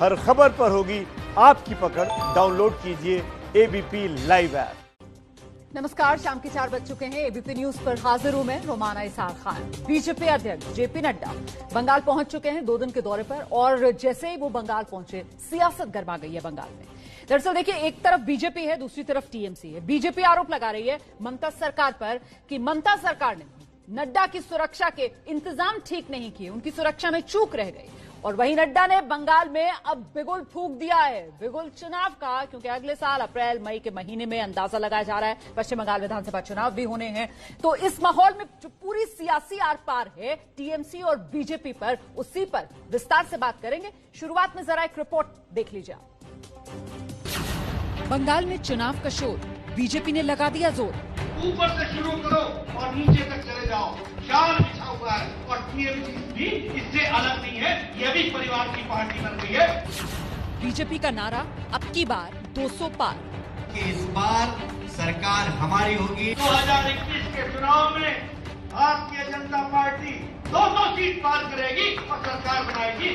हर खबर पर होगी आपकी पकड़। डाउनलोड कीजिए एबीपी लाइव ऐप। नमस्कार, शाम के 4 बज चुके हैं। एबीपी न्यूज पर हाजिर हूं मैं, रोमाना इसार खान। बीजेपी अध्यक्ष जेपी नड्डा बंगाल पहुंच चुके हैं 2 दिन के दौरे पर, और जैसे ही वो बंगाल पहुंचे सियासत गर्मा गई है बंगाल में। दरअसल देखिए, एक तरफ बीजेपी है, दूसरी तरफ टीएमसी है। बीजेपी आरोप लगा रही है ममता सरकार पर कि ममता सरकार ने नड्डा की सुरक्षा के इंतजाम ठीक नहीं किए, उनकी सुरक्षा में चूक रह गई। और वहीं नड्डा ने बंगाल में अब बिगुल फूंक दिया है, बिगुल चुनाव का, क्योंकि अगले साल अप्रैल मई के महीने में अंदाजा लगाया जा रहा है पश्चिम बंगाल विधानसभा चुनाव भी होने हैं। तो इस माहौल में जो पूरी सियासी आर पार है टीएमसी और बीजेपी पर, उसी पर विस्तार से बात करेंगे। शुरुआत में जरा एक रिपोर्ट देख लीजिए आप। बंगाल में चुनाव का शोर, बीजेपी ने लगा दिया जोर। ऊपर से शुरू करो और नीचे तक चले जाओ, जाल बिछा हुआ है। और टीएमसी भी इससे अलग नहीं है, ये भी परिवार की पार्टी बन गई है। बीजेपी का नारा अब की बार 200 पार। कि इस बार सरकार हमारी होगी। 2021 के चुनाव में भारतीय जनता पार्टी 200 सीट पार करेगी और सरकार बनाएगी।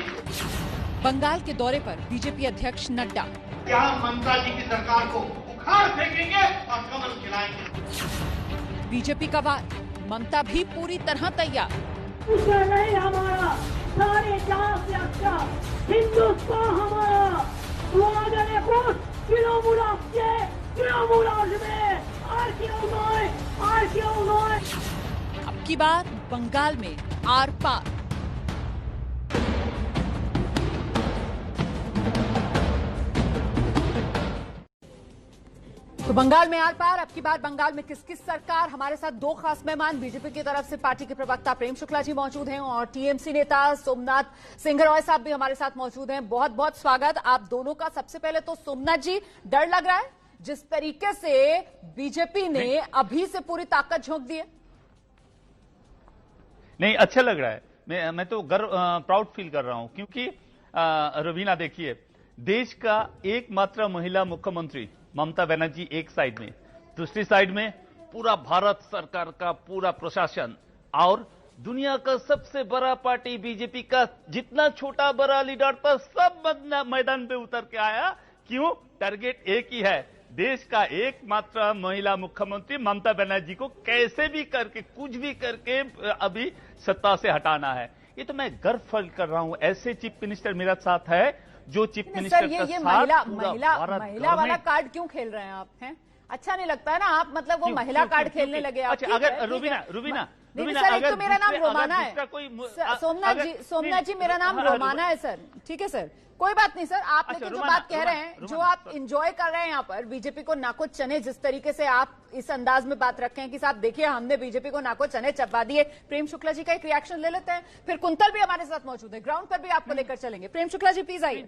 बंगाल के दौरे पर बीजेपी अध्यक्ष नड्डा। यहाँ ममता जी की सरकार को उखाड़ फेंकेंगे और कमल खिलाएंगे। बीजेपी का वार, ममता भी पूरी तरह तैयार। नहीं हमारा, सारे जहां से अच्छा हिंदुस्तान हमारा। 2021 তৃণমূল আসছে, তৃণমূল আসবে, আর কেউ নয়। अब की बार बंगाल में आर पार। तो बंगाल में आर पार, अब की बार बंगाल में किस सरकार। हमारे साथ 2 खास मेहमान, बीजेपी की तरफ से पार्टी के प्रवक्ता प्रेम शुक्ला जी मौजूद हैं और टीएमसी नेता सोमनाथ सिंह रॉय साहब भी हमारे साथ मौजूद हैं। बहुत बहुत स्वागत आप दोनों का। सबसे पहले तो सोमनाथ जी, डर लग रहा है जिस तरीके से बीजेपी ने अभी से पूरी ताकत झोंक दी है? नहीं, अच्छा लग रहा है। मैं तो प्राउड फील कर रहा हूं, क्योंकि रवीना देखिए, देश का एकमात्र महिला मुख्यमंत्री ममता बनर्जी एक साइड में, दूसरी साइड में पूरा भारत सरकार का पूरा प्रशासन, और दुनिया का सबसे बड़ा पार्टी बीजेपी का जितना छोटा बड़ा लीडर था सब मैदान पे उतर के आया। क्यों? टारगेट एक ही है, देश का एकमात्र महिला मुख्यमंत्री ममता बनर्जी को कैसे भी करके, कुछ भी करके अभी सत्ता से हटाना है। ये तो मैं गर्व फील कर रहा हूं, ऐसे चीफ मिनिस्टर मेरा साथ है जो चीफ मिनिस्टर का ये साथ महिला वाला कार्ड क्यों खेल रहे हैं आप? हैं अच्छा नहीं लगता है ना? आप मतलब वो महिला कार्ड खेलने लगे आप। अच्छा, अगर रुबीना सर, एक तो मेरा नाम रोमाना है। सोमनाथ जी मेरा नाम रोमाना है सर। ठीक है सर, कोई बात नहीं सर। आप लेकिन जो बात कह रहे हैं, जो आप इंजॉय कर रहे हैं यहाँ पर, बीजेपी को नाको चने, जिस तरीके से आप इस अंदाज में बात रखे हैं कि साहब देखिए हमने बीजेपी को नाको चने चबा दिए। प्रेम शुक्ला जी का एक रिएक्शन ले लेते हैं, फिर कुंतल भी हमारे साथ मौजूद है, ग्राउंड पर भी आपको लेकर चलेंगे। प्रेम शुक्ला जी प्लीज आइए।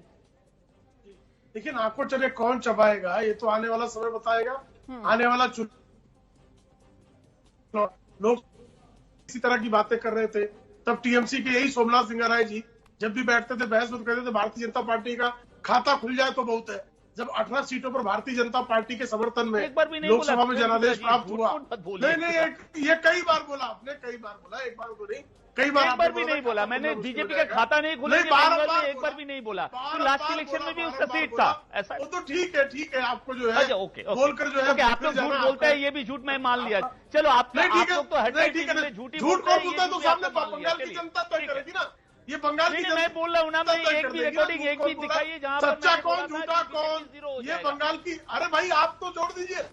देखिए, नाको चने कौन चबाएगा ये तो आने वाला समय बताएगा। आने वाला लोग इसी तरह की बातें कर रहे थे, तब टीएमसी के यही सोमनाथ सिंह राय जी जब भी बैठते थे बहस कहते थे भारतीय जनता पार्टी का खाता खुल जाए तो बहुत है। जब 18 सीटों पर भारतीय जनता पार्टी के समर्थन में लोकसभा में जनादेश प्राप्त हुआ, नहीं ये कई बार बोला आपने, कई बार बोला, एक बार तो नहीं, कई बार भी नहीं बोला मैंने। बीजेपी का खाता नहीं खुला, एक बार भी नहीं बोला। लास्ट इलेक्शन में भी उसका सीट था ऐसा। वो तो ठीक है, आपको जो है बोलकर जो है आप लोग झूठ बोलते हैं, ये भी झूठ मैं मान लिया। चलो आप लोग तो झूठ कौन बोलता है तो सामने बंगाल की जनता तय करेगी ना। ये बंगाल की मैं बोल रहा हूँ ना, मैं एक भी रिकॉर्डिंग एक भी दिखाइए जहाँ सच्चा कौन झूठा कौन, ये बंगाल की। अरे भाई आप तो जोड़ दीजिए,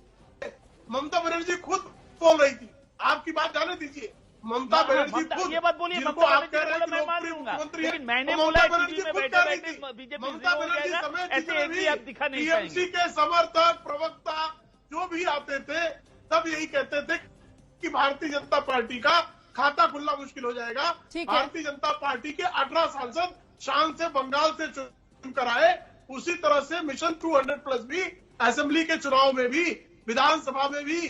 ममता बनर्जी खुद बोल रही थी, आपकी बात जाने दीजिए। ममता बनर्जी खुद ये बात बोलिए, जिनको आप कह रहे हैं मैं मान लूंगा, लेकिन मैंने ममता बनर्जी खुद कह रही थी। ममता बनर्जी समेत टीएमसी के समर्थक प्रवक्ता जो भी आते थे तब यही कहते थे कि भारतीय जनता पार्टी का खाता खुलना मुश्किल हो जाएगा। भारतीय जनता पार्टी के 18 सांसद शान से बंगाल से चुन कर आए, उसी तरह से मिशन 200+ भी असेंबली के चुनाव में भी, विधानसभा में भी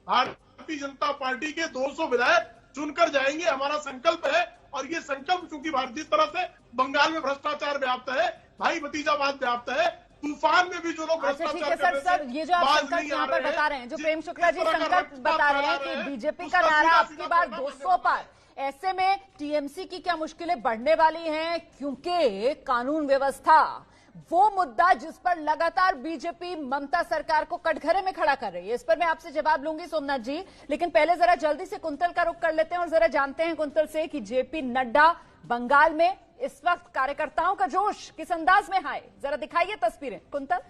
भारतीय जनता पार्टी के 200 विधायक चुनकर जाएंगे, हमारा संकल्प है। और ये संकल्प चूंकि भारतीय तरह से बंगाल में भ्रष्टाचार व्याप्त है, भाई भतीजावाद व्याप्त है, तूफान में भी जो लोग अच्छा ठीक है भ्रष्टाचार सर, करने से ये जो आप बाज संकल्प नहीं आ यहाँ पर रहे बता हैं, रहे हैं, जो जिस- प्रेम शुक्ला जी जिस तरह का संकल्प रक्षा बता रहे फैला हैं कि रहे हैं, बीजेपी का उसका नारा सीधा आपकी सीधा बार प्रभाव 200 पर, ऐसे में टीएमसी की क्या मुश्किलें बढ़ने वाली हैं, क्योंकि कानून व्यवस्था वो मुद्दा जिस पर लगातार बीजेपी ममता सरकार को कटघरे में खड़ा कर रही है। इस पर मैं आपसे जवाब लूंगी सोमनाथ जी, लेकिन पहले जरा जल्दी से कुंतल का रुख कर लेते हैं और जरा जानते हैं कुंतल से कि जेपी नड्डा बंगाल में इस वक्त कार्यकर्ताओं का जोश किस अंदाज में है, जरा दिखाइए तस्वीरें कुंतल।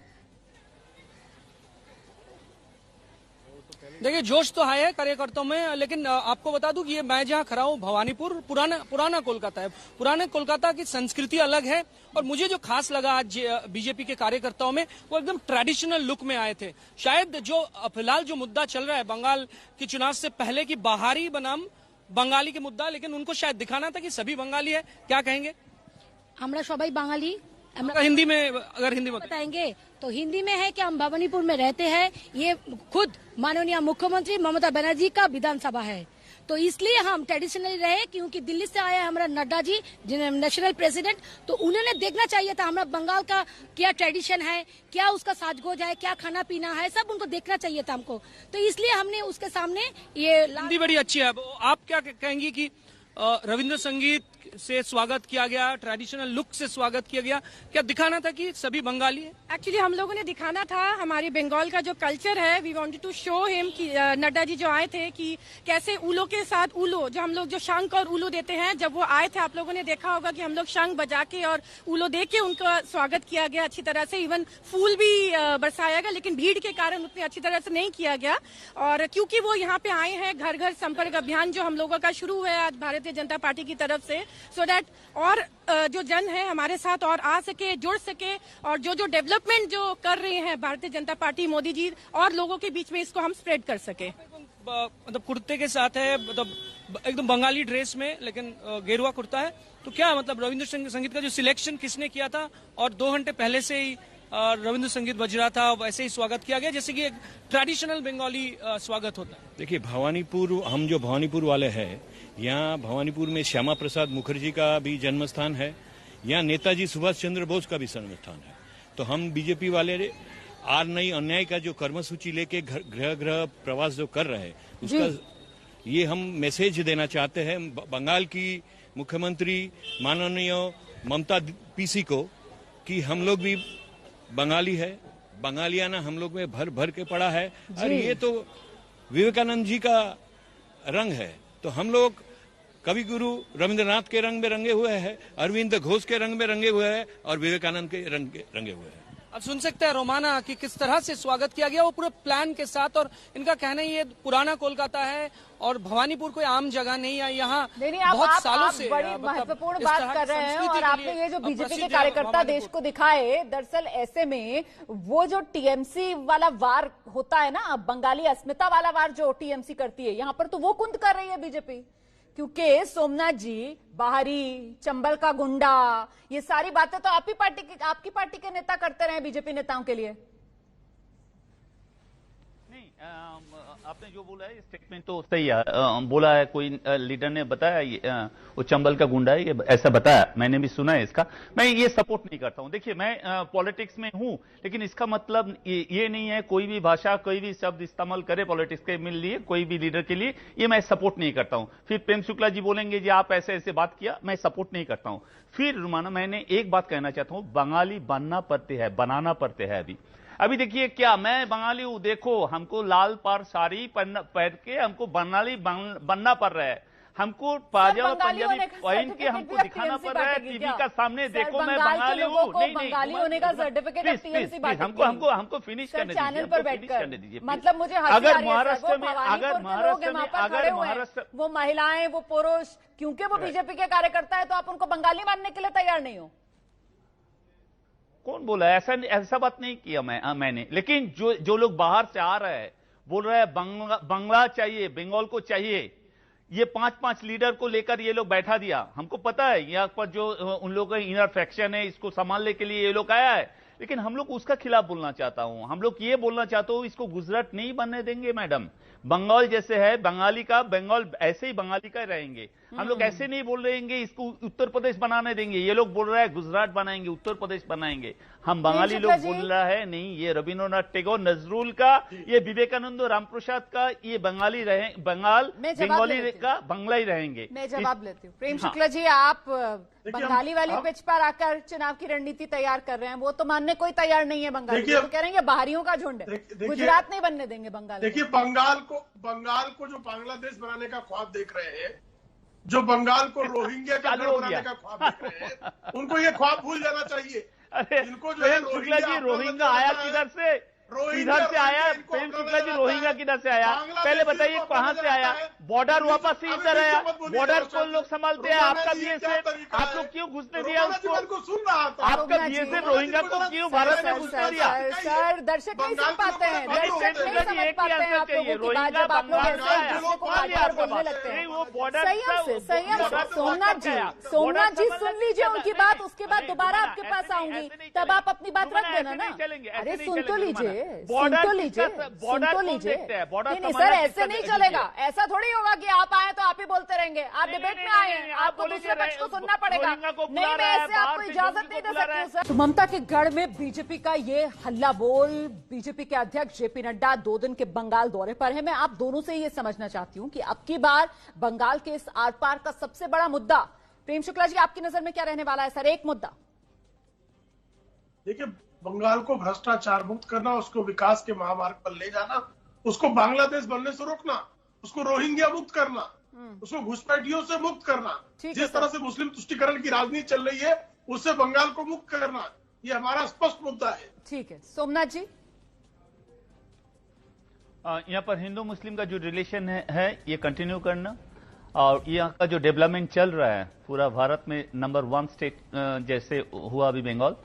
देखिए जोश तो है कार्यकर्ताओं में, लेकिन आपको बता दूं कि ये मैं जहां खड़ा हूं भवानीपुर, पुराना कोलकाता है। पुराने कोलकाता की संस्कृति अलग है और मुझे जो खास लगा आज बीजेपी के कार्यकर्ताओं में, वो एकदम ट्रेडिशनल लुक में आए थे। शायद जो फिलहाल जो मुद्दा चल रहा है बंगाल की चुनाव से पहले की बाहरी बनाम बंगाली के मुद्दा, लेकिन उनको शायद दिखाना था कि सभी बंगाली है। क्या कहेंगे? আমরা सबाई बांगाली हिंदी में, अगर हिंदी में बताएंगे तो हिंदी में है कि हम भवानीपुर में रहते हैं। ये खुद माननीय मुख्यमंत्री ममता बनर्जी का विधानसभा है, तो इसलिए हम ट्रेडिशनली रहे, क्योंकि दिल्ली से आए हमारा नड्डा जी नेशनल प्रेसिडेंट, तो उन्होंने देखना चाहिए था हमारा बंगाल का क्या ट्रेडिशन है, क्या उसका साजगोज है, क्या खाना पीना है, सब उनको देखना चाहिए था हमको, तो इसलिए हमने उसके सामने ये हिंदी बड़ी अच्छी है। आप क्या कहेंगी कि रविंद्र संगीत से स्वागत किया गया, ट्रेडिशनल लुक से स्वागत किया गया, क्या दिखाना था कि सभी बंगाली है? एक्चुअली हम लोगों ने दिखाना था हमारे बंगाल का जो कल्चर है, we wanted to show him कि नड्डा जी जो आए थे कि कैसे उलो के साथ उलो, जो हम लोग जो शंख और उलो देते हैं, जब वो आए थे आप लोगों ने देखा होगा कि हम लोग शंख बजा के और उलो दे के उनका स्वागत किया गया अच्छी तरह से, इवन फूल भी बरसाया गया, लेकिन भीड़ के कारण उतनी अच्छी तरह से नहीं किया गया। और क्योंकि वो यहाँ पे आए हैं, घर घर संपर्क अभियान जो हम लोगों का शुरू हुआ है आज भारतीय जनता पार्टी की तरफ से, सो दैट और जो जन है हमारे साथ और आ सके, जुड़ सके, और जो डेवलपमेंट जो कर रहे हैं भारतीय जनता पार्टी मोदी जी और लोगों के बीच में, इसको हम स्प्रेड कर सके। मतलब कुर्ते के साथ है, मतलब एकदम बंगाली ड्रेस में, लेकिन गेरुआ कुर्ता है, तो क्या मतलब रविंद्र संगीत का जो सिलेक्शन किसने किया था और 2 घंटे पहले से ही रविंद्र संगीत बज रहा था, वैसे ही स्वागत किया गया जैसे कि एक ट्रेडिशनल बंगाली स्वागत होता है? देखिए भवानीपुर, हम जो भवानीपुर वाले हैं, यहाँ भवानीपुर में श्यामा प्रसाद मुखर्जी का भी जन्म स्थान है, यहाँ नेताजी सुभाष चंद्र बोस का भी जन्म स्थान है। तो हम बीजेपी वाले आर नई अन्याय का जो कर्मसूची लेके गृह गृह प्रवास जो कर रहे हैं, उसका ये हम मैसेज देना चाहते हैं बंगाल की मुख्यमंत्री माननीय ममता पीसी को कि हम लोग भी बंगाली है, बंगालियाना हम लोग में भर भर के पड़ा है, और ये तो विवेकानंद जी का रंग है, तो हम लोग कवि गुरु रविंद्रनाथ के रंग में रंगे हुए हैं, अरविंद घोष के रंग में रंगे हुए हैं और विवेकानंद के रंगे हुए हैं। अब सुन सकते हैं रोमाना कि किस तरह से स्वागत किया गया, वो पूरे प्लान के साथ, और इनका कहना ये पुराना कोलकाता है और भवानीपुर कोई आम जगह नहीं है, यहाँ बहुत सालों से बड़ी महत्वपूर्ण बात कर रहे हैं। और आपने ये जो बीजेपी के कार्यकर्ता देश को दिखाए, दरअसल ऐसे में वो जो टीएमसी वाला वार होता है ना, बंगाली अस्मिता वाला वार जो टीएमसी करती है, यहाँ पर तो वो कुंद कर रही है बीजेपी, क्योंकि सोमनाथ जी बाहरी, चंबल का गुंडा, ये सारी बातें तो आपकी पार्टी के नेता करते रहे बीजेपी नेताओं के लिए। आपने जो बोला है स्टेटमेंट तो सही है, बोला है कोई लीडर ने बताया वो चंबल का गुंडा है, ये ऐसा बताया, मैंने भी सुना है इसका। मैं ये सपोर्ट नहीं करता हूं। देखिए मैं पॉलिटिक्स में हूं, लेकिन इसका मतलब ये नहीं है कोई भी भाषा, कोई भी शब्द इस्तेमाल करे पॉलिटिक्स के लिए, कोई भी लीडर के लिए, ये मैं सपोर्ट नहीं करता हूं। फिर प्रेम शुक्ला जी बोलेंगे जी आप ऐसे ऐसे बात किया, मैं सपोर्ट नहीं करता हूं। फिर रुमाना मैंने एक बात कहना चाहता हूं, बंगाली बनना पड़ते हैं, बनाना पड़ते हैं। अभी देखिए क्या मैं बंगाली हूं, देखो हमको लाल पर साड़ी पहन के हमको बंगाली बनना पड़ रहा है, हमको पाजामा पंजाबी पहन के हमको दिखाना पड़ रहा है टीवी का सामने, देखो मैं बंगाली हूं। नहीं बंगाली होने का सर्टिफिकेट टीएमसी बांटेगी। हमको फिनिश करने दीजिए, चैनल पर बैठकर, मतलब मुझे अगर महाराष्ट्र में वो महिलाएं, वो पुरुष, क्योंकि वो बीजेपी के कार्यकर्ता है, तो आप उनको बंगाली मानने के लिए तैयार नहीं हो? कौन बोला? ऐसा बात नहीं किया मैंने। लेकिन जो लोग बाहर से आ रहे हैं, बोल रहे हैं बंगला चाहिए, बंगाल को चाहिए, ये 5-5 लीडर को लेकर ये लोग बैठा दिया। हमको पता है यहाँ पर जो उन लोगों का इनर फैक्शन है, इसको संभालने के लिए ये लोग आया है, लेकिन हम लोग उसका खिलाफ बोलना चाहता हूं। हम लोग ये बोलना चाहते हो, इसको गुजरात नहीं बनने देंगे मैडम। बंगाल जैसे है बंगाली का, बंगाल ऐसे ही बंगाली का रहेंगे। हम लोग ऐसे नहीं बोल रहेंगे इसको उत्तर प्रदेश बनाने देंगे। ये लोग बोल रहे हैं गुजरात बनाएंगे, उत्तर प्रदेश बनाएंगे। हम बंगाली लोग बोल रहा है नहीं, ये रविंद्रनाथ टैगोर, नजरुल का, ये विवेकानंद, रामप्रसाद का, ये बंगाली रहे, बंगाली का बंगला ही रहेंगे। मैं जवाब लेती हूँ। प्रेम शुक्ला जी, आप बंगाली वाली पिच पर आकर चुनाव की रणनीति तैयार कर रहे हैं, वो तो मानने कोई तैयार नहीं है। बंगाली तो कह रहे हैं बाहरियों का झुंड है, गुजरात नहीं बनने देंगे बंगाल। देखिए, बंगाल को जो बांग्लादेश बनाने का ख्वाब देख रहे हैं, जो बंगाल को रोहिंग्या का घर बनाने का ख्वाब देख रहे हैं, उनको ये ख्वाब भूल जाना चाहिए। अरे इनको जो है शुक्ला जी, रोहिंग्या आया किधर से? किधर से आया? प्रेम शुक्ला जी, रोहिंग्या किधर से आया? पहले बताइए कहां से आया? बॉर्डर वापस से इधर आया? बॉर्डर कौन लोग संभालते हैं? आपका बीएसएफ। आप लोग क्यों घुसने दिया उसको? आपका बीएसएफ रोहिंग्या को क्यों भारत में घुसने दिया? सर, दर्शक नहीं सुन पाते हैं, दर्शक नहीं समझ पाते हैं आप लोगों की बात जब आप लोग ऐसे एक दूसरे को काटकर बोलने लगते हैं। संयम से, संयम से। सोमनाथ जी सुन लीजिए उनकी बात, उसके बाद दोबारा आपके पास आऊंगी, तब आप अपनी बात रख देना ना। अरे सुन तो लीजिए, सुन तो लीजिए। नहीं सर, ऐसे नहीं चलेगा। ऐसा थोड़ी होगा कि आप आए तो आप ही बोलते रहेंगे। आप डिबेट में आए हैं, आपको दूसरे पक्ष को सुनना पड़ेगा। नहीं, मैं ऐसे आपको इजाजत नहीं दे सकती हूँ सर। तो ममता के गढ़ में बीजेपी का ये हल्ला बोल। बीजेपी के अध्यक्ष जेपी नड्डा 2 दिन के बंगाल दौरे पर है। मैं आप दोनों से ये समझना चाहती हूँ कि अब की बार बंगाल के इस आर पार का सबसे बड़ा मुद्दा, प्रेम शुक्ला जी, आपकी नजर में क्या रहने वाला है? सर, एक मुद्दा देखिए, बंगाल को भ्रष्टाचार मुक्त करना, उसको विकास के महामार्ग पर ले जाना, उसको बांग्लादेश बनने से रोकना, उसको रोहिंग्या मुक्त करना, उसको घुसपैठियों से मुक्त करना, जिस तरह से मुस्लिम तुष्टीकरण की राजनीति चल रही है उससे बंगाल को मुक्त करना, ये हमारा स्पष्ट मुद्दा है। ठीक है, सोमनाथ जी। यहाँ पर हिंदू मुस्लिम का जो रिलेशन है ये कंटिन्यू करना, और यहाँ का जो डेवलपमेंट चल रहा है पूरा भारत में नंबर 1 स्टेट जैसे हुआ अभी बंगाल,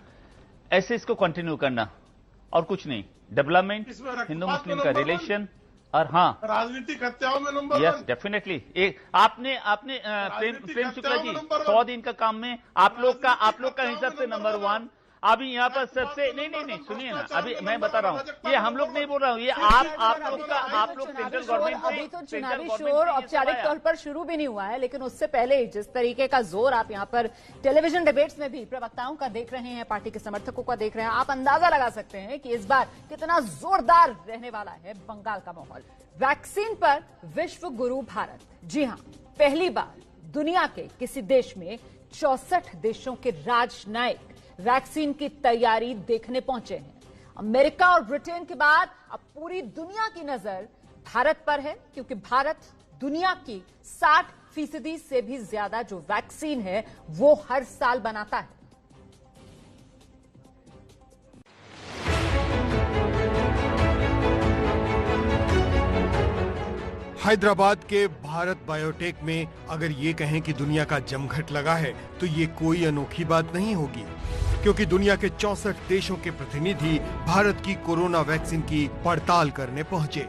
ऐसे इसको कंटिन्यू करना और कुछ नहीं। डेवलपमेंट, हिंदू मुस्लिम का रिलेशन, और हाँ, राजनीतिक हत्याओं में नंबर 1। डेफिनेटली। आपने प्रेम शुक्ला जी 100 दिन का काम में आप लोग का हिसाब से नंबर 1। अभी यहाँ पर सबसे नहीं सुनिए ना, अभी मैं बता रहा हूँ, ये हम लोग नहीं बोल रहा हूँ, ये आप लोग सेंट्रल गवर्नमेंट। अभी तो चुनावी शोर औपचारिक तौर पर शुरू भी नहीं हुआ है, लेकिन उससे पहले ही जिस तरीके का जोर आप यहाँ पर टेलीविजन डिबेट्स में भी प्रवक्ताओं का देख रहे हैं, पार्टी के समर्थकों का देख रहे हैं, आप अंदाजा लगा सकते हैं कि इस बार कितना जोरदार रहने वाला है बंगाल का माहौल। वैक्सीन पर विश्व गुरु भारत। जी हाँ, पहली बार दुनिया के किसी देश में 64 देशों के राजनायक वैक्सीन की तैयारी देखने पहुंचे हैं। अमेरिका और ब्रिटेन के बाद अब पूरी दुनिया की नजर भारत पर है, क्योंकि भारत दुनिया की 60% से भी ज्यादा जो वैक्सीन है वो हर साल बनाता है। हैदराबाद के भारत बायोटेक में अगर ये कहें कि दुनिया का जमघट लगा है तो ये कोई अनोखी बात नहीं होगी, क्योंकि दुनिया के 64 देशों के प्रतिनिधि भारत की कोरोना वैक्सीन की पड़ताल करने पहुंचे।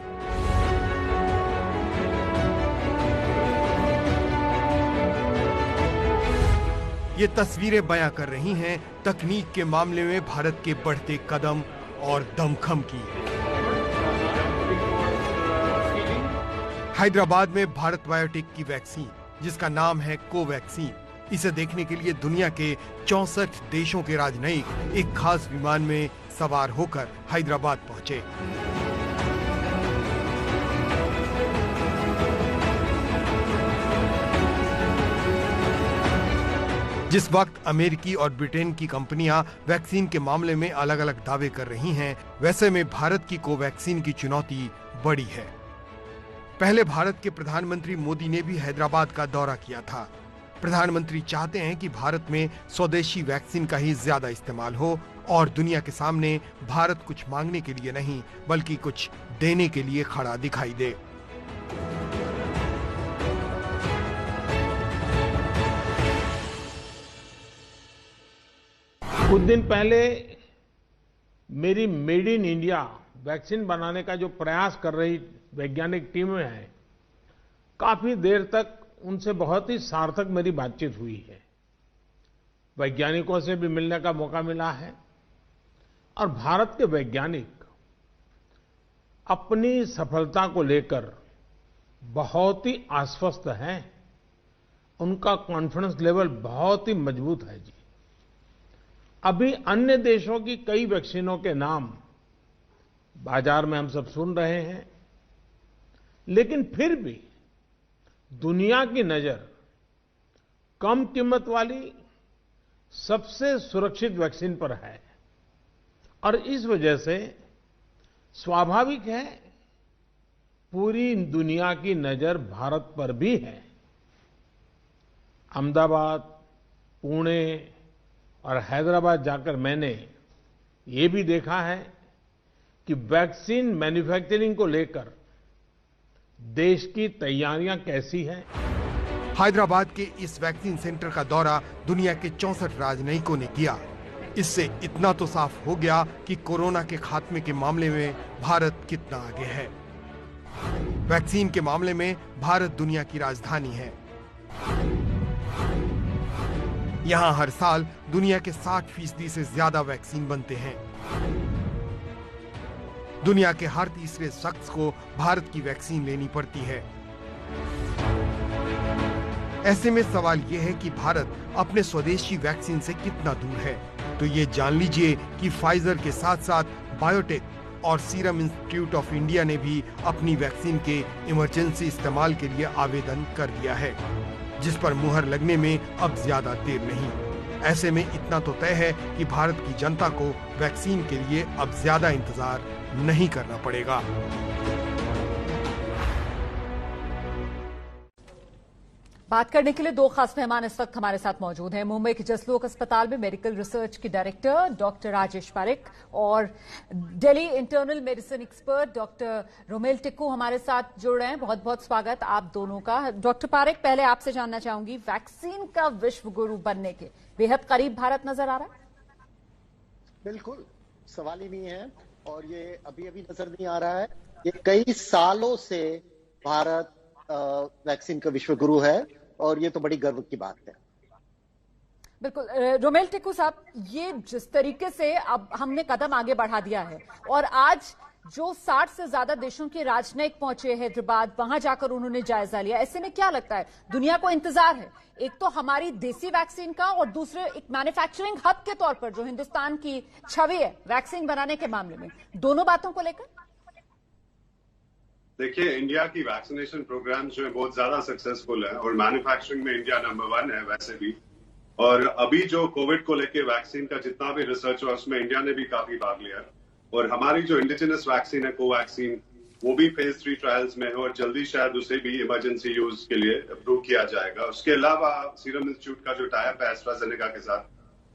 ये तस्वीरें बयां कर रही हैं तकनीक के मामले में भारत के बढ़ते कदम और दमखम की। हैदराबाद में भारत बायोटेक की वैक्सीन, जिसका नाम है कोवैक्सीन, इसे देखने के लिए दुनिया के 64 देशों के राजनयिक एक खास विमान में सवार होकर हैदराबाद पहुंचे। जिस वक्त अमेरिकी और ब्रिटेन की कंपनियां वैक्सीन के मामले में अलग अलग दावे कर रही हैं, वैसे में भारत की कोवैक्सीन की चुनौती बड़ी है। पहले भारत के प्रधानमंत्री मोदी ने भी हैदराबाद का दौरा किया था। प्रधानमंत्री चाहते हैं कि भारत में स्वदेशी वैक्सीन का ही ज्यादा इस्तेमाल हो और दुनिया के सामने भारत कुछ मांगने के लिए नहीं बल्कि कुछ देने के लिए खड़ा दिखाई दे। कुछ दिन पहले मेरी मेड इन इंडिया वैक्सीन बनाने का जो प्रयास कर रही वैज्ञानिक टीमें हैं, काफी देर तक उनसे बहुत ही सार्थक मेरी बातचीत हुई है। वैज्ञानिकों से भी मिलने का मौका मिला है और भारत के वैज्ञानिक अपनी सफलता को लेकर बहुत ही आश्वस्त हैं उनका कॉन्फिडेंस लेवल बहुत ही मजबूत है जी। अभी अन्य देशों की कई वैक्सीनों के नाम बाजार में हम सब सुन रहे हैं, लेकिन फिर भी दुनिया की नजर कम कीमत वाली सबसे सुरक्षित वैक्सीन पर है और इस वजह से स्वाभाविक है पूरी दुनिया की नजर भारत पर भी है। अहमदाबाद, पुणे और हैदराबाद जाकर मैंने ये भी देखा है कि वैक्सीन मैन्युफैक्चरिंग को लेकर देश की तैयारियां कैसी हैं। हैदराबाद के इस वैक्सीन सेंटर का दौरा दुनिया के 64 राजनयिकों ने किया। इससे इतना तो साफ हो गया कि कोरोना के खात्मे के मामले में भारत कितना आगे है। वैक्सीन के मामले में भारत दुनिया की राजधानी है। यहां हर साल दुनिया के 60% से ज्यादा वैक्सीन बनते हैं। दुनिया के हर तीसरे शख्स को भारत की वैक्सीन लेनी पड़ती है। ऐसे में सवाल यह है कि भारत अपने स्वदेशी वैक्सीन से कितना दूर है। तो ये जान लीजिए कि फाइजर के साथ साथ बायोटेक और सीरम इंस्टीट्यूट ऑफ इंडिया ने भी अपनी वैक्सीन के इमरजेंसी इस्तेमाल के लिए आवेदन कर दिया है, जिस पर मुहर लगने में अब ज्यादा देर नहीं। ऐसे में इतना तो तय है कि भारत की जनता को वैक्सीन के लिए अब ज्यादा इंतजार नहीं करना पड़ेगा। बात करने के लिए दो खास मेहमान इस वक्त हमारे साथ मौजूद हैं। मुंबई के जसलोक अस्पताल में मेडिकल रिसर्च के डायरेक्टर डॉक्टर राजेश पारेख और Delhi internal medicine expert doctor Romel Tikku हमारे साथ जुड़ रहे हैं। बहुत बहुत स्वागत आप दोनों का। डॉक्टर पारेख, पहले आपसे जानना चाहूंगी, वैक्सीन का विश्व गुरु बनने के बेहद करीब भारत नजर आ रहा है? बिल्कुल, सवाल ही नहीं है और ये अभी अभी नजर नहीं आ रहा है। ये कई सालों से भारत वैक्सीन का विश्व गुरु है और ये तो बड़ी गर्व की बात है। बिल्कुल। रोमेल टिक्कू साहब, ये जिस तरीके से अब हमने कदम आगे बढ़ा दिया है और आज जो 60 से ज्यादा देशों के राजनयिक पहुंचे हैदराबाद, वहां जाकर उन्होंने जायजा लिया, ऐसे में क्या लगता है दुनिया को इंतजार है एक तो हमारी देसी वैक्सीन का और दूसरे एक मैन्युफैक्चरिंग हब के तौर पर जो हिंदुस्तान की छवि है वैक्सीन बनाने के मामले में, दोनों बातों को लेकर? देखिए, इंडिया की वैक्सीनेशन प्रोग्राम जो है बहुत ज्यादा सक्सेसफुल है और मैन्युफैक्चरिंग में इंडिया नंबर 1 है वैसे भी। और अभी जो कोविड को लेके वैक्सीन का जितना भी रिसर्च हुआ उसमें इंडिया ने भी काफी भाग लिया और हमारी जो इंडिजिनस वैक्सीन है कोवैक्सीन, वो भी फेज 3 ट्रायल्स में है और जल्दी शायद उसे भी इमरजेंसी यूज के लिए अप्रूव किया जाएगा। उसके अलावा सीरम इंस्टीट्यूट का जो टाइप है एस्ट्राजेनेका के साथ,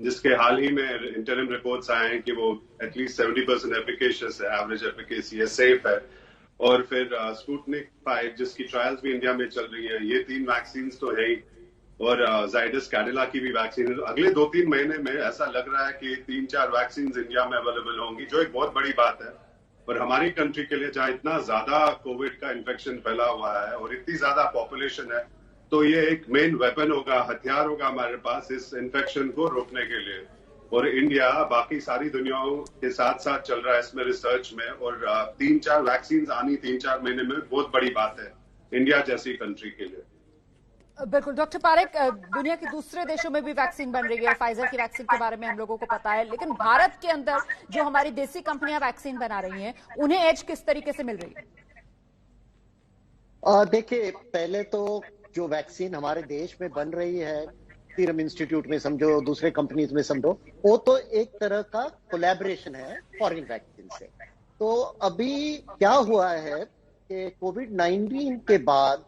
जिसके हाल ही में इंटरिम रिपोर्ट्स आए हैं कि वो एटलीस्ट 70% एफिकेशियस है, एवरेज एफिकेसी है, सेफ है। और फिर स्पुतनिक 5 जिसकी ट्रायल्स भी इंडिया में चल रही है। ये 3 वैक्सीन तो है ही और जाइडस कैडिला की भी वैक्सीन है। अगले 2-3 महीने में ऐसा लग रहा है कि 3-4 वैक्सीन इंडिया में अवेलेबल होंगी, जो एक बहुत बड़ी बात है। और हमारी कंट्री के लिए जहां इतना ज्यादा कोविड का इन्फेक्शन फैला हुआ है और इतनी ज्यादा पॉपुलेशन है, तो ये एक मेन वेपन होगा, हथियार होगा हमारे पास इस इन्फेक्शन को रोकने के लिए। और इंडिया बाकी सारी दुनियाओं के साथ साथ चल रहा है इसमें रिसर्च में और 3-4 वैक्सीन आनी 3-4 महीने में बहुत बड़ी बात है इंडिया जैसी कंट्री के लिए। बिल्कुल। डॉक्टर पारेख, दुनिया के दूसरे देशों में भी वैक्सीन बन रही है, फाइजर की वैक्सीन के बारे में हम लोगों को पता है, लेकिन भारत के अंदर जो हमारी देसी कंपनियां वैक्सीन बना रही हैं उन्हें एज किस तरीके से मिल रही है? देखिए, पहले तो जो वैक्सीन हमारे देश में बन रही है, सीरम इंस्टीट्यूट में समझो, दूसरे कंपनीज में समझो, वो तो एक तरह का कोलैबोरेशन है फॉरेन वैक्सीन से। तो अभी क्या हुआ है कि कोविड-19 के बाद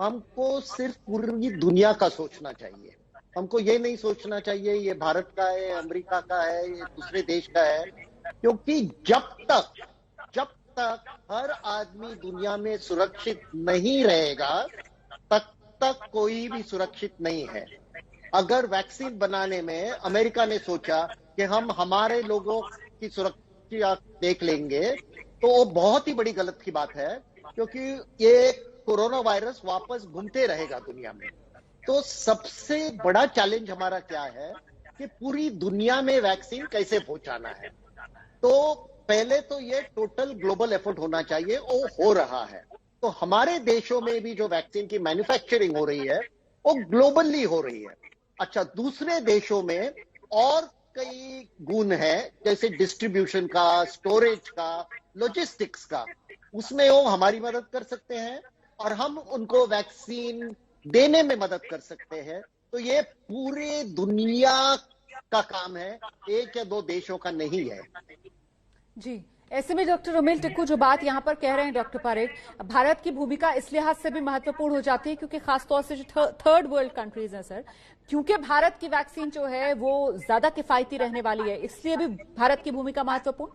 हमको सिर्फ पूरी दुनिया का सोचना चाहिए। हमको ये नहीं सोचना चाहिए ये भारत का है, अमेरिका का है, ये दूसरे देश का है, क्योंकि जब तक हर आदमी दुनिया में सुरक्षित नहीं रहेगा तब तक कोई भी सुरक्षित नहीं है। अगर वैक्सीन बनाने में अमेरिका ने सोचा कि हम हमारे लोगों की सुरक्षा देख लेंगे, तो वो बहुत ही बड़ी गलत की बात है, क्योंकि ये कोरोना वायरस वापस घूमते रहेगा दुनिया में। तो सबसे बड़ा चैलेंज हमारा क्या है कि पूरी दुनिया में वैक्सीन कैसे पहुंचाना है। तो पहले तो ये टोटल ग्लोबल एफर्ट होना चाहिए, वो हो रहा है। तो हमारे देशों में भी जो वैक्सीन की मैन्युफैक्चरिंग हो रही है, वो ग्लोबली हो रही है। अच्छा, दूसरे देशों में और कई गुण है, जैसे डिस्ट्रीब्यूशन का, स्टोरेज का, लॉजिस्टिक्स का, उसमें वो हमारी मदद कर सकते हैं और हम उनको वैक्सीन देने में मदद कर सकते हैं। तो ये पूरे दुनिया का काम है, एक या दो देशों का नहीं है। जी, ऐसे में डॉक्टर रोमेल टिक्कू जो बात यहाँ पर कह रहे हैं डॉक्टर पारेख, भारत की भूमिका इस लिहाज से भी महत्वपूर्ण हो जाती है क्योंकि खासतौर से जो थर्ड वर्ल्ड कंट्रीज हैं सर, क्योंकि भारत की वैक्सीन जो है वो ज्यादा किफायती रहने वाली है, इसलिए भी भारत की भूमिका महत्वपूर्ण।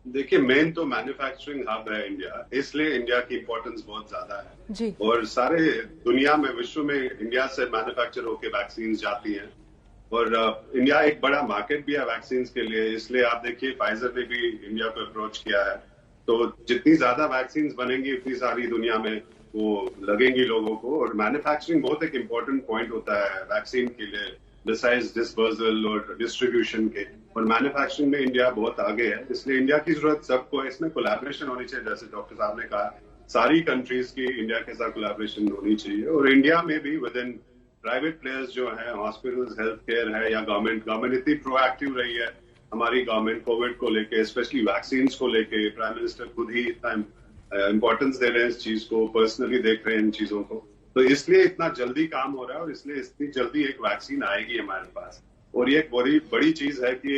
देखिए, मेन तो मैन्युफैक्चरिंग हब है इंडिया, इसलिए इंडिया की इंपॉर्टेंस बहुत ज्यादा है जी। और सारे दुनिया में, विश्व में इंडिया से मैन्युफैक्चर होकर वैक्सीन जाती हैं और इंडिया एक बड़ा मार्केट भी है वैक्सीन के लिए। इसलिए आप देखिए फाइजर ने भी इंडिया को अप्रोच किया है। तो जितनी ज्यादा वैक्सीन बनेंगी उतनी सारी दुनिया में वो लगेंगी लोगों को। और मैन्युफैक्चरिंग बहुत एक इम्पोर्टेंट पॉइंट होता है वैक्सीन के लिए, डिसाइज डिस्पर्सल और डिस्ट्रीब्यूशन के। और मैन्युफैक्चरिंग में इंडिया बहुत आगे है, इसलिए इंडिया की जरूरत सबको है। इसमें कोलैबोरेशन होनी चाहिए, जैसे डॉक्टर साहब ने कहा, सारी कंट्रीज की इंडिया के साथ कोलैबोरेशन होनी चाहिए। और इंडिया में भी विद इन प्राइवेट प्लेयर्स जो हैं, हॉस्पिटल्स, हेल्थ केयर है या गवर्नमेंट इतनी प्रोएक्टिव रही है। हमारी गवर्नमेंट कोविड को लेके, स्पेशली वैक्सीन को लेके, प्राइम मिनिस्टर खुद ही इतना इंपॉर्टेंस दे रहे हैं इस चीज को, पर्सनली देख रहे हैं इन चीजों को। तो इसलिए इतना जल्दी काम हो रहा है और इसलिए इतनी जल्दी एक वैक्सीन आएगी हमारे पास। और ये एक बड़ी चीज है कि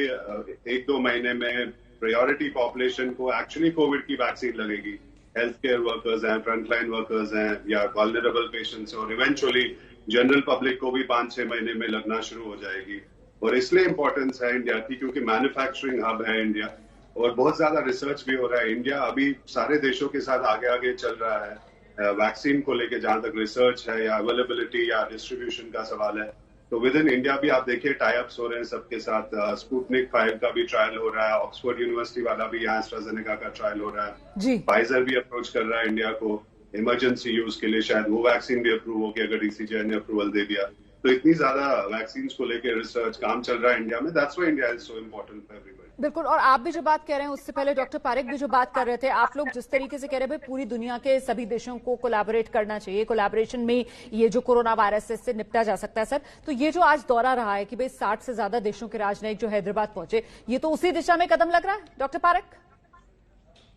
1-2 महीने में प्रायोरिटी पॉपुलेशन को एक्चुअली कोविड की वैक्सीन लगेगी। हेल्थ केयर वर्कर्स हैं, फ्रंटलाइन वर्कर्स हैं या वल्नरेबल पेशेंट्स, और इवेंचुअली जनरल पब्लिक को भी 5-6 महीने में लगना शुरू हो जाएगी। और इसलिए इंपॉर्टेंस है इंडिया की, क्योंकि मैन्युफैक्चरिंग हब है इंडिया और बहुत ज्यादा रिसर्च भी हो रहा है। इंडिया अभी सारे देशों के साथ आगे चल रहा है वैक्सीन को लेके, जहां तक रिसर्च है या अवेलेबिलिटी या डिस्ट्रीब्यूशन का सवाल है। तो विद इन इंडिया भी आप देखिए टाई अप्स हो रहे हैं सबके साथ। स्पुतनिक 5 का भी ट्रायल हो रहा है, ऑक्सफोर्ड यूनिवर्सिटी वाला भी यहाँ एस्ट्राजेनेका का ट्रायल हो रहा है, फाइजर भी अप्रोच कर रहा है इंडिया को इमरजेंसी यूज के लिए। शायद वो वैक्सीन भी अप्रूव होगी अगर डीसीजीआई ने अप्रूवल दे दिया। तो इतनी ज्यादा वैक्सीन को लेकर रिसर्च काम चल रहा है इंडिया में। That's why India is so important for everybody. बिल्कुल, और आप भी जो बात कह रहे हैं उससे पहले डॉक्टर पारेख भी जो बात कर रहे थे, आप लोग जिस तरीके से कह रहे हैं भाई पूरी दुनिया के सभी देशों को कोलैबोरेट करना चाहिए, कोलैबोरेशन में ये जो कोरोना वायरस है इससे निपटा जा सकता है सर। तो ये जो आज दौरा रहा है कि भाई 60 से ज्यादा देशों के राजनयिक जो हैदराबाद पहुंचे, ये तो उसी दिशा में कदम लग रहा है डॉक्टर पारेख।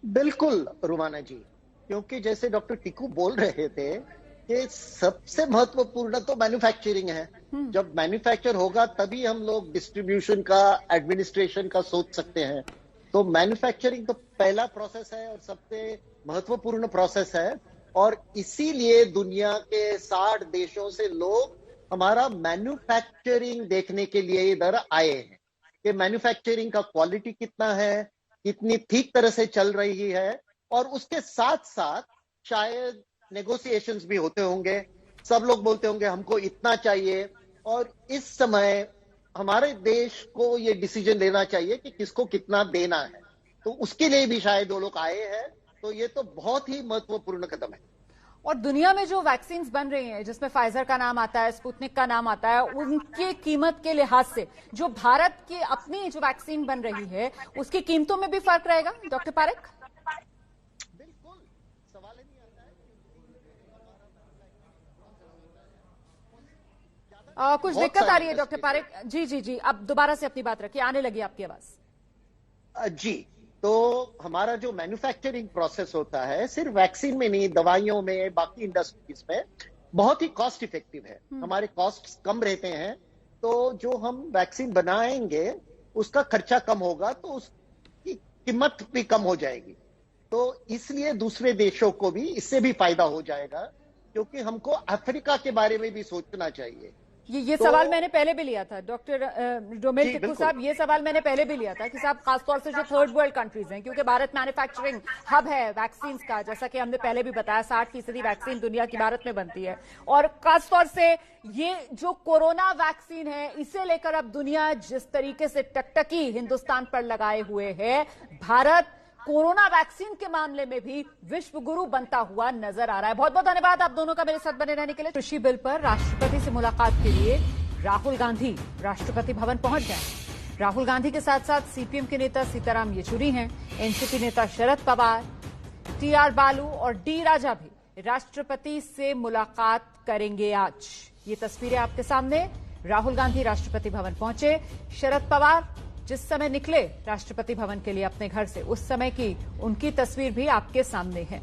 बिल्कुल रुमाना जी, क्योंकि जैसे डॉक्टर टिक्कू बोल रहे थे कि सबसे महत्वपूर्ण तो मैन्युफैक्चरिंग है। जब मैन्युफैक्चर होगा तभी हम लोग डिस्ट्रीब्यूशन का, एडमिनिस्ट्रेशन का सोच सकते हैं। तो मैन्युफैक्चरिंग तो पहला प्रोसेस है और सबसे महत्वपूर्ण प्रोसेस है। और इसीलिए दुनिया के 60 देशों से लोग हमारा मैन्युफैक्चरिंग देखने के लिए इधर आए हैं कि मैन्युफैक्चरिंग का क्वालिटी कितना है, कितनी ठीक तरह से चल रही है। और उसके साथ साथ शायद नेगोशिएशंस भी होते होंगे। सब लोग बोलते होंगे हमको इतना चाहिए, और इस समय हमारे देश को ये डिसीजन लेना चाहिए कि किसको कितना देना है। तो उसके लिए भी शायद वो लोग आए हैं। तो ये तो बहुत ही महत्वपूर्ण कदम है। और दुनिया में जो वैक्सीन बन रही हैं, जिसमें फाइजर का नाम आता है, स्पुतनिक का नाम आता है, उनकी कीमत के लिहाज से जो भारत की अपनी जो वैक्सीन बन रही है उसकी कीमतों में भी फर्क रहेगा डॉक्टर पारेख? कुछ दिक्कत आ रही है डॉक्टर पारेख जी, अब दोबारा से अपनी बात रखिए, आने लगी आपकी आवाज जी। तो हमारा जो मैन्युफैक्चरिंग प्रोसेस होता है सिर्फ वैक्सीन में नहीं, दवाइयों में, बाकी इंडस्ट्रीज में बहुत ही कॉस्ट इफेक्टिव है। हमारे कॉस्ट कम रहते हैं, तो जो हम वैक्सीन बनाएंगे उसका खर्चा कम होगा, तो उसकी कीमत भी कम हो जाएगी। तो इसलिए दूसरे देशों को भी इससे भी फायदा हो जाएगा, क्योंकि हमको अफ्रीका के बारे में भी सोचना चाहिए। ये सवाल मैंने पहले भी लिया था डॉक्टर रोमेल टिक्कू साहब, ये सवाल मैंने पहले भी लिया था कि साहब खासतौर से जो थर्ड वर्ल्ड कंट्रीज हैं, क्योंकि भारत मैन्युफैक्चरिंग हब है वैक्सीन का, जैसा कि हमने पहले भी बताया 60% वैक्सीन दुनिया की भारत में बनती है। और खासतौर से ये जो कोरोना वैक्सीन है, इसे लेकर अब दुनिया जिस तरीके से टकटकी हिंदुस्तान पर लगाए हुए है, भारत कोरोना वैक्सीन के मामले में भी विश्व गुरु बनता हुआ नजर आ रहा है। बहुत बहुत धन्यवाद आप दोनों का मेरे साथ बने रहने के लिए। कृषि बिल पर राष्ट्रपति से मुलाकात के लिए राहुल गांधी राष्ट्रपति भवन पहुंच गए। राहुल गांधी के साथ साथ सीपीएम के नेता सीताराम येचुरी हैं, एनसीपी नेता शरद पवार, टीआर बालू और डी राजा भी राष्ट्रपति से मुलाकात करेंगे आज। ये तस्वीरें आपके सामने। राहुल गांधी राष्ट्रपति भवन पहुंचे। शरद पवार जिस समय निकले राष्ट्रपति भवन के लिए अपने घर से, उस समय की उनकी तस्वीर भी आपके सामने है।